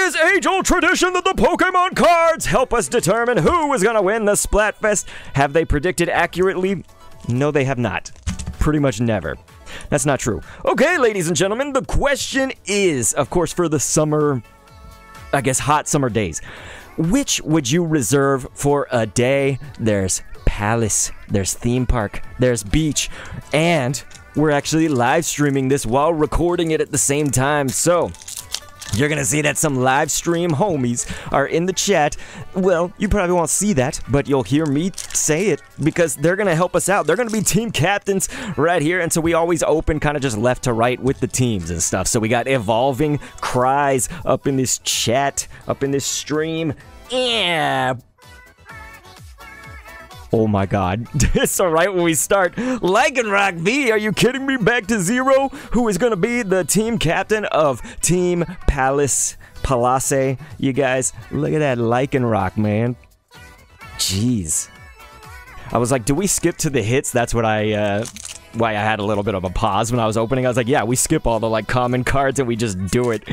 is age-old tradition that the Pokemon cards help us determine who is going to win the Splatfest. Have they predicted accurately? No, they have not. Pretty much never. That's not true. Okay, ladies and gentlemen, the question is, of course, for the summer, I guess, hot summer days. Which would you reserve for a day? There's Palace, there's Theme Park, there's Beach, and we're actually live streaming this while recording it at the same time, so you're gonna see that some live stream homies are in the chat. Well, you probably won't see that, but you'll hear me say it because they're gonna help us out. They're gonna be team captains right here, and so we always open kind of just left to right with the teams and stuff. So we got evolving cries up in this chat, up in this stream. Yeah. Oh my god. So right when we start, Lycanroc V, are you kidding me? Back to zero? Who is going to be the team captain of Team Palace? You guys, look at that Lycanroc, man. Jeez. I was like, do we skip to the hits? That's what why I had a little bit of a pause when I was opening. I was like, yeah, we skip all the like common cards and we just do it.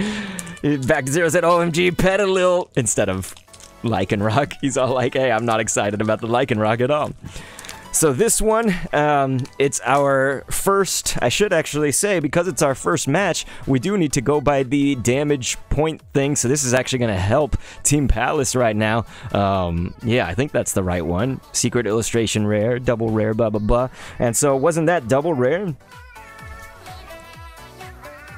Back to zero said, OMG, Petalil, instead of Lycanroc. He's all like, hey, I'm not excited about the Lycanroc at all. So this one, it's our first, I should actually say, because it's our first match, we do need to go by the damage point thing, so this is actually going to help Team Palace right now. Yeah, I think that's the right one. Secret illustration rare, double rare, blah, blah, blah. And so wasn't that double rare?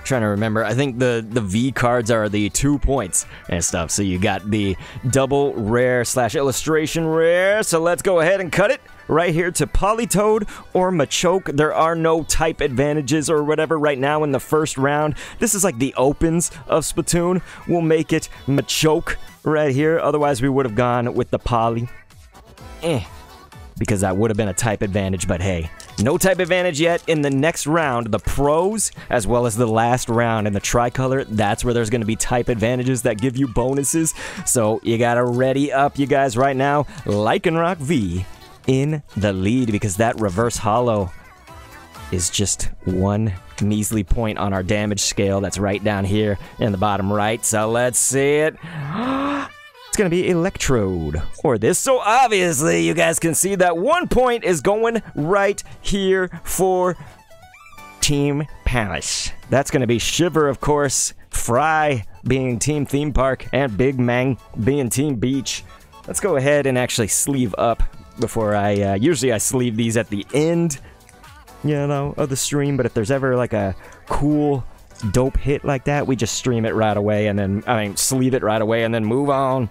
Trying to remember. I think the V cards are the 2 points and stuff. So you got the double rare / illustration rare. So let's go ahead and cut it right here to Politoed or Machoke. There are no type advantages or whatever right now in the first round. This is like the opens of Splatoon. We'll make it Machoke right here. Otherwise, we would have gone with the Poly. Because that would have been a type advantage, but hey, no type advantage yet. In the next round, the pros, as well as the last round in the tricolor, that's where there's going to be type advantages that give you bonuses. So you got to ready up, you guys, right now. Lycanroc V in the lead because that reverse holo is just one measly point on our damage scale. That's right down here in the bottom right. So let's see it. It's gonna be Electrode or this. So obviously you guys can see that 1 point is going right here for Team Palace. That's gonna be Shiver, of course, Fry being Team Theme Park, and Big Mang being Team Beach. Let's go ahead and actually sleeve up before I usually I sleeve these at the end, you know, of the stream, but if there's ever like a cool dope hit like that, we just stream it right away and then, sleeve it right away and then move on.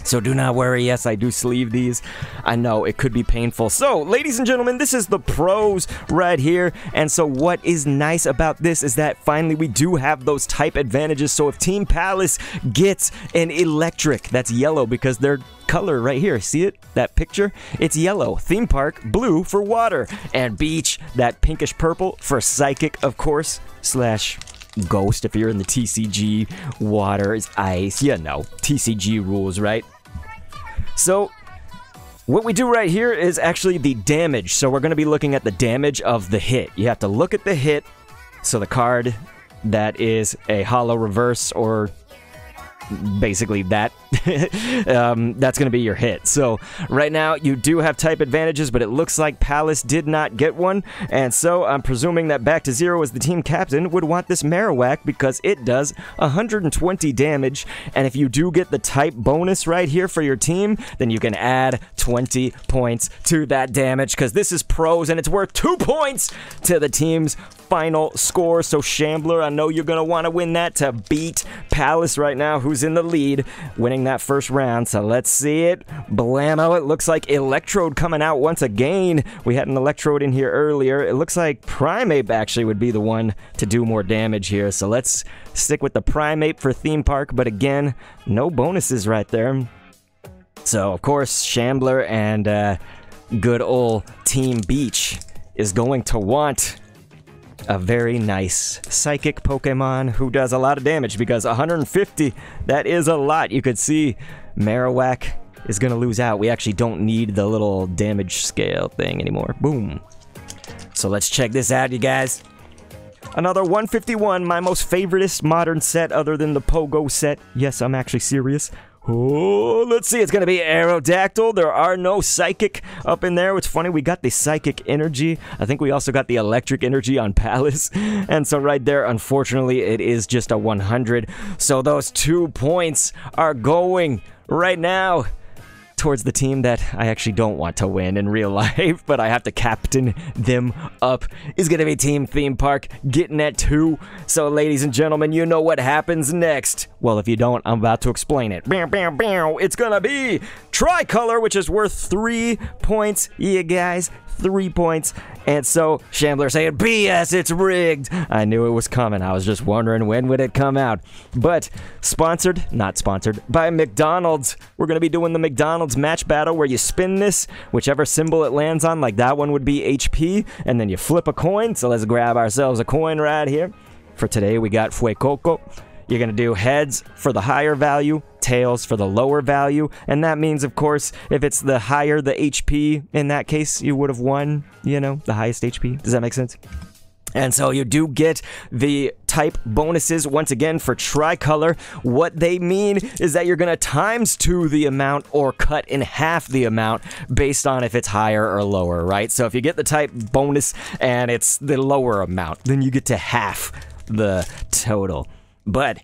So do not worry, yes, I do sleeve these. I know, it could be painful. So, ladies and gentlemen, this is the pros right here. And so what is nice about this is that finally we do have those type advantages. So if Team Palace gets an electric, that's yellow because their color right here, see it? That picture? It's yellow. Theme Park, blue for water. And Beach, that pinkish purple for psychic, of course, / ghost if you're in the TCG. Water is ice. You know, TCG rules, right? So what we do right here is actually the damage. So we're going to be looking at the damage of the hit. You have to look at the hit. So the card that is a holo reverse, or basically that, that's going to be your hit. So right now you do have type advantages, but it looks like Palace did not get one, and so I'm presuming that Back to Zero as the team captain would want this Marowak because it does 120 damage, and if you do get the type bonus right here for your team, then you can add 20 points to that damage because this is pros and it's worth 2 points to the team's final score. So Shambler, I know you're going to want to win that to beat Palace right now, who's in the lead, winning that first round. So let's see it. Blammo, it looks like Electrode coming out once again. We had an Electrode in here earlier. It looks like Primeape actually would be the one to do more damage here. So let's stick with the Primeape for Theme Park, but again, no bonuses right there. So, of course, Shambler and good old Team Beach is going to want a very nice psychic Pokemon who does a lot of damage because 150, that is a lot. You could see Marowak is going to lose out. We actually don't need the little damage scale thing anymore. Boom. So let's check this out, you guys. Another 151, my most favoriteest modern set other than the Pogo set. Yes, I'm actually serious. Oh, let's see. It's going to be Aerodactyl. There are no Psychic up in there. It's funny, we got the Psychic Energy. I think we also got the Electric Energy on Palace. And so right there, unfortunately, it is just a 100. So those 2 points are going right now towards the team that I actually don't want to win in real life, but I have to captain them up. Is going to be Team Theme Park getting at 2. So, ladies and gentlemen, you know what happens next. Well, if you don't, I'm about to explain it. Bam, bam, bam. It's going to be Tricolor, which is worth 3 points. Yeah, guys, 3 points. And so, Shambler saying, BS, it's rigged. I knew it was coming. I was just wondering when would it come out. But sponsored, not sponsored, by McDonald's. We're going to be doing the McDonald's match battle where you spin this, whichever symbol it lands on, like that one would be HP, and then you flip a coin. So let's grab ourselves a coin right here. For today, we got Fuecoco. You're going to do heads for the higher value, tails for the lower value, and that means, of course, if it's the higher the HP, in that case, you would have won, you know, the highest HP. Does that make sense? And so you do get the type bonuses once again for Tricolor. What they mean is that you're going to ×2 the amount or cut in half the amount based on if it's higher or lower, right? So if you get the type bonus and it's the lower amount, then you get to half the total. But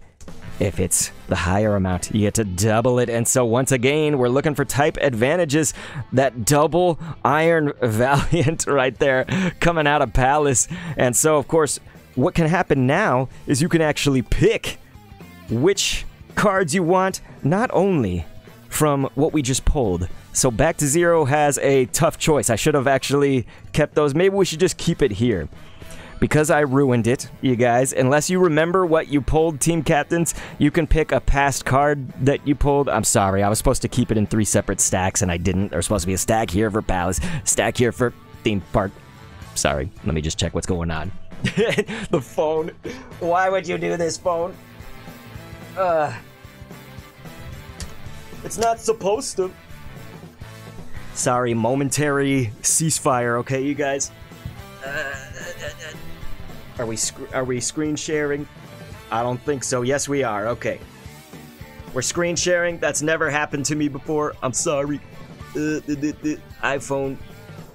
if it's the higher amount, you get to double it. And so once again, we're looking for type advantages. That double Iron Valiant right there coming out of Palace. And so, of course, what can happen now is you can actually pick which cards you want, not only from what we just pulled. So Back to Zero has a tough choice. I should have actually kept those. Maybe we should just keep it here. Because I ruined it, you guys, unless you remember what you pulled, team captains, you can pick a past card that you pulled. I'm sorry, I was supposed to keep it in 3 separate stacks, and I didn't. There's supposed to be a stack here for Palace, stack here for Theme Park. Sorry, let me just check what's going on. The phone. Why would you do this, phone? It's not supposed to. Sorry, momentary ceasefire, okay, you guys? Are we screen sharing? I don't think so. Yes, we are. Okay. We're screen sharing. That's never happened to me before. I'm sorry. iPhone.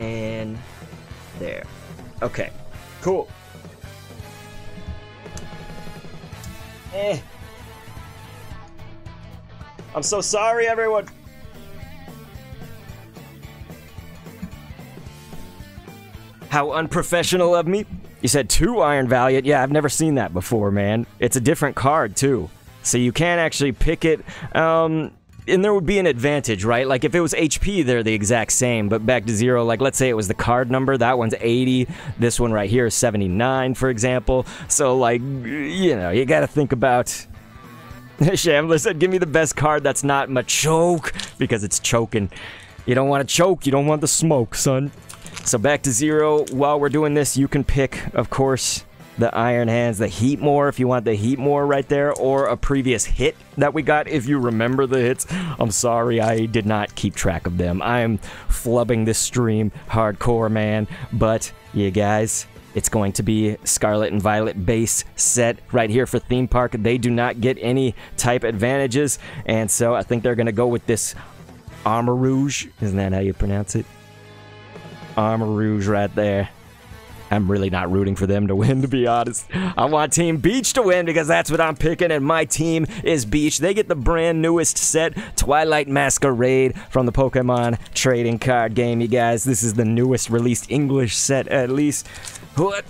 And there. Okay. Cool. I'm so sorry, everyone. How unprofessional of me. You said 2 Iron Valiant. Yeah, I've never seen that before, man. It's a different card, too. So you can actually pick it. And there would be an advantage, right? Like, if it was HP, they're the exact same. But Back to Zero, like, let's say it was the card number. That one's 80. This one right here is 79, for example. So, like, you know, you gotta think about... Shambler said, give me the best card that's not Machoke. Because it's choking. You don't want to choke. You don't want the smoke, son. So Back to Zero, while we're doing this, you can pick, of course, the Iron Hands, the Heat More, if you want the Heat More right there, or a previous hit that we got, if you remember the hits. I'm sorry, I did not keep track of them. I am flubbing this stream hardcore, man. But, you guys, it's going to be Scarlet and Violet base set right here for Theme Park. They do not get any type advantages, and so I think they're going to go with this Armor Rouge. Isn't that how you pronounce it? Armor Rouge right there. I'm really not rooting for them to win, to be honest. I want Team Beach to win because that's what I'm picking, and my team is Beach. They get the brand newest set, Twilight Masquerade, from the Pokemon trading card game, you guys. This is the newest released English set, at least. What?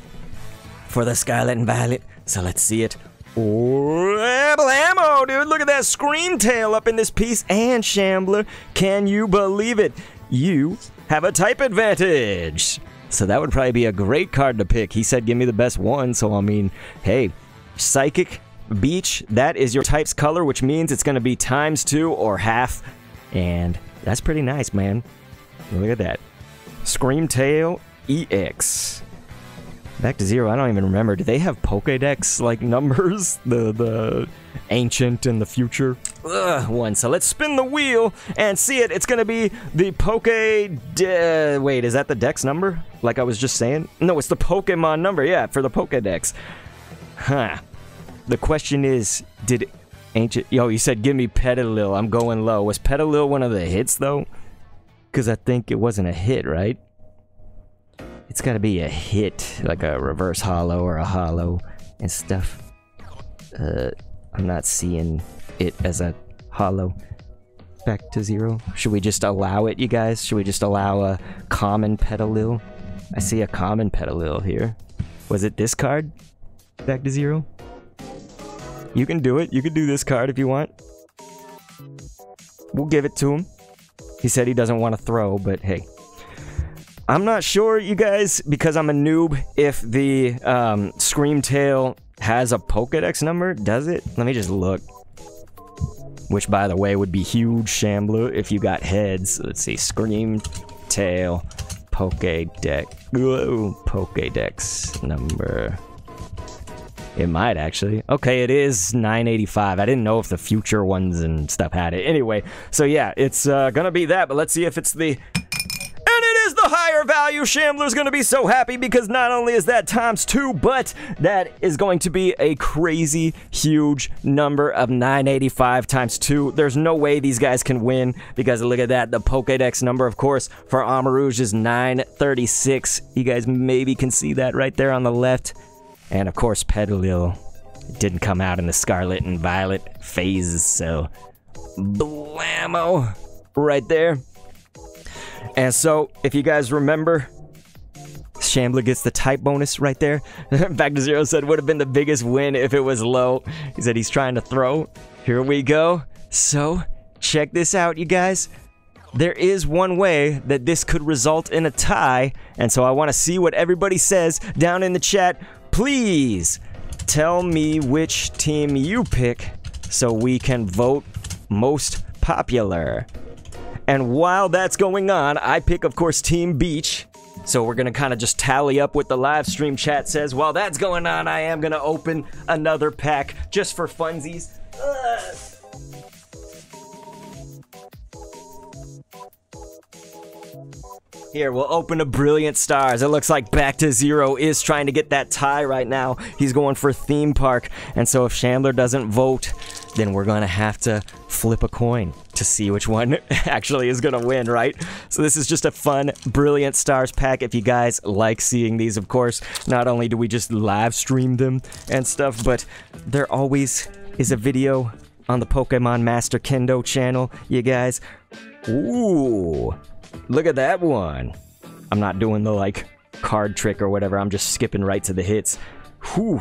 For the Scarlet and Violet. So let's see it. Oh, ammo, dude. Look at that Scream Tail up in this piece. And Shambler, can you believe it? You have a type advantage. So that would probably be a great card to pick. He said give me the best one, so I mean, hey, Psychic, Beach, that is your type's color, which means it's going to be ×2 or half, and that's pretty nice, man. Look at that. Scream Tail EX. Back to Zero, I don't even remember. Do they have Pokédex, like, numbers? The ancient and the future? One. So let's spin the wheel and see it. It's going to be the wait, is that the Dex number? Like I was just saying? No, it's the Pokemon number, yeah, for the Pokédex. Huh. The question is, did Ancient... Yo, you said, give me Petalil. I'm going low. Was Petalil one of the hits, though? Because I think it wasn't a hit, right? It's got to be a hit, like a reverse holo or a holo and stuff. I'm not seeing it as a holo. Back to 0. Should we just allow it, you guys? Should we just allow a common Petalil? I see a common Petalil here. Was it this card? Back to 0? You can do it. You can do this card if you want. We'll give it to him. He said he doesn't want to throw, but hey. I'm not sure, you guys, because I'm a noob, if the Screamtail has a Pokedex number. Does it? Let me just look. Which, by the way, would be huge, Shambler, if you got heads. Let's see. Screamtail Pokedex. Whoa, Pokedex number. It might, actually. Okay, it is 985. I didn't know if the future ones and stuff had it. Anyway, so yeah, it's gonna be that, but let's see if it's the... And it is the higher value. Shambler's gonna be so happy because not only is that ×2, but that is going to be a crazy huge number of 985 ×2. There's no way these guys can win because look at that. The Pokedex number, of course, for Amarouge is 936. You guys maybe can see that right there on the left. And of course, Petalil didn't come out in the Scarlet and Violet phases, so blammo right there. And so, if you guys remember, Shambler gets the type bonus right there. Back to 0 said would have been the biggest win if it was low. He said he's trying to throw. Here we go. So, check this out, you guys. There is one way that this could result in a tie, and so I want to see what everybody says down in the chat. Please tell me which team you pick so we can vote most popular. And while that's going on, I pick, of course, Team Beach. So we're going to kind of just tally up what the live stream chat says. While that's going on, I am going to open another pack just for funsies. Here, we'll open a Brilliant Stars. It looks like Back to 0 is trying to get that tie right now. He's going for Theme Park. And so if Shambler doesn't vote, then we're going to have to flip a coin to see which one actually is going to win, right? So this is just a fun Brilliant Stars pack. If you guys like seeing these, of course, not only do we just live stream them and stuff, but there always is a video on the Pokemon Master Kendo channel, you guys. Ooh. Look at that one. I'm not doing the, like, card trick or whatever. I'm just skipping right to the hits. Whew.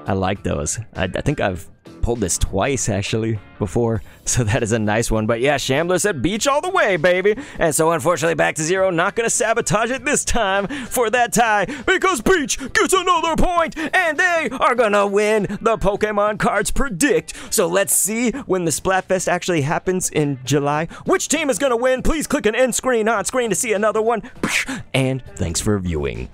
I like those. I think I've pulled this twice, actually, before. So that is a nice one. But yeah, Shambler said Beach all the way, baby. And so, unfortunately, Back to 0 not going to sabotage it this time for that tie because Beach gets another point and they are going to win the Pokemon Cards Predict. So let's see when the Splatfest actually happens in July. Which team is going to win? Please click an end screen on screen to see another one. And thanks for viewing.